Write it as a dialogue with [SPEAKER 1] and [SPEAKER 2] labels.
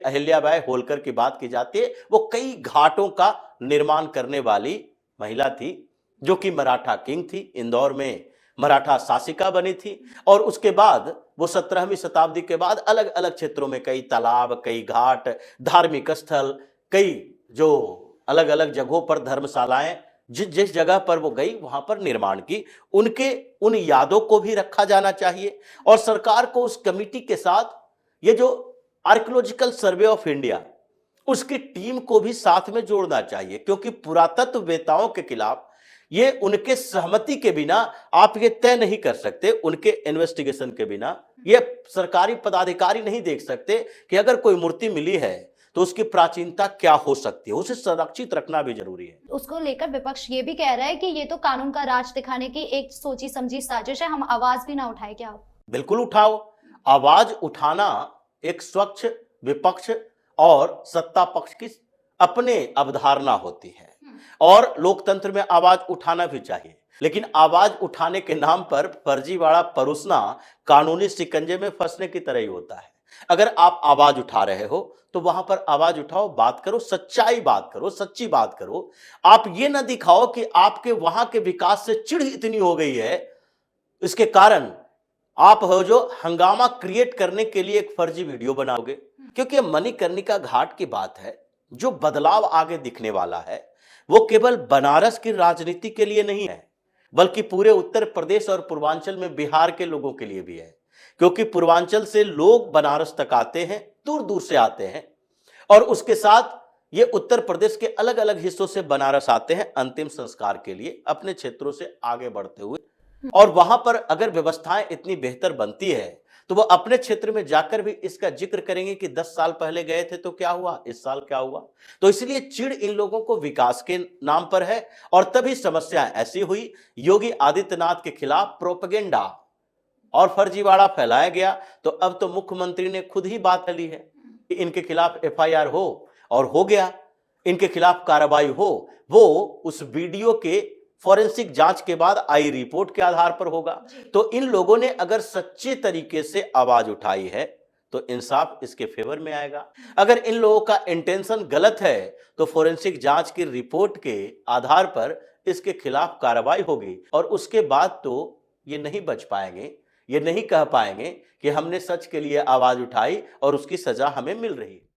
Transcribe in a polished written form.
[SPEAKER 1] अहिल्याबाई होलकर की बात की जाती है, वो कई घाटों का निर्माण करने वाली महिला थी, जो कि मराठा किंग थी। इंदौर में मराठा शासिका बनी थी और उसके बाद वो 17वीं शताब्दी के बाद अलग अलग क्षेत्रों में कई तालाब, कई घाट, धार्मिक स्थल, कई जो अलग अलग जगहों पर धर्मशालाएं, जिस जिस जगह पर वो गई वहां पर निर्माण की। उनके उन यादों को भी रखा जाना चाहिए और सरकार को उस कमेटी के साथ ये जो आर्कियोलॉजिकल सर्वे ऑफ इंडिया, उसकी टीम को भी साथ में जोड़ना चाहिए, क्योंकि पुरातत्ववेताओं के खिलाफ ये उनके सहमति के बिना आप ये तय नहीं कर सकते। उनके इन्वेस्टिगेशन के बिना ये सरकारी पदाधिकारी नहीं देख सकते कि अगर कोई मूर्ति मिली है तो उसकी प्राचीनता क्या हो सकती है, उसे संरक्षित रखना भी जरूरी है।
[SPEAKER 2] उसको लेकर विपक्ष ये भी कह रहा है कि ये तो कानून का राज दिखाने की एक सोची समझी साजिश है, हम आवाज भी ना उठाए क्या?
[SPEAKER 1] बिल्कुल उठाओ। आवाज उठाना एक स्वच्छ विपक्ष और सत्ता पक्ष की अपने अवधारणा होती है और लोकतंत्र में आवाज उठाना भी चाहिए, लेकिन आवाज उठाने के नाम पर फर्जीवाड़ा परोसना कानूनी शिकंजे में फंसने की तरह ही होता है। अगर आप आवाज उठा रहे हो तो वहां पर आवाज उठाओ, बात करो, सच्चाई बात करो, सच्ची बात करो। आप ये ना दिखाओ कि आपके वहां के विकास से चिढ़ इतनी हो गई है, इसके कारण आप हो जो हंगामा क्रिएट करने के लिए एक फर्जी वीडियो बनाओगे। क्योंकि मणिकर्णिका घाट की बात है, जो बदलाव आगे दिखने वाला है वो केवल बनारस की राजनीति के लिए नहीं है, बल्कि पूरे उत्तर प्रदेश और पूर्वांचल में बिहार के लोगों के लिए भी है। क्योंकि पूर्वांचल से लोग बनारस तक आते हैं, दूर दूर से आते हैं, और उसके साथ ये उत्तर प्रदेश के अलग अलग हिस्सों से बनारस आते हैं अंतिम संस्कार के लिए, अपने क्षेत्रों से आगे बढ़ते हुए। और वहां पर अगर व्यवस्थाएं इतनी बेहतर बनती है तो वो अपने क्षेत्र में जाकर भी इसका जिक्र करेंगे कि 10 साल पहले गए थे तो क्या हुआ, इस साल क्या हुआ। तो इसलिए चिढ़ इन लोगों को विकास के नाम पर है और तभी समस्या ऐसी हुई। योगी आदित्यनाथ के खिलाफ प्रोपेगेंडा और फर्जीवाड़ा फैलाया गया, तो अब तो मुख्यमंत्री ने खुद ही बात ली है कि इनके खिलाफ एफआईआर हो, और हो गया, इनके खिलाफ कार्रवाई हो। वो उस वीडियो के फॉरेंसिक जांच के बाद आई रिपोर्ट के आधार पर होगा। तो इन लोगों ने अगर सच्चे तरीके से आवाज उठाई है तो इंसाफ इसके फेवर में आएगा। अगर इन लोगों का इंटेंशन गलत है तो फॉरेंसिक जांच की रिपोर्ट के आधार पर इसके खिलाफ कार्रवाई होगी, और उसके बाद तो ये नहीं बच पाएंगे, ये नहीं कह पाएंगे कि हमने सच के लिए आवाज उठाई और उसकी सजा हमें मिल रही है।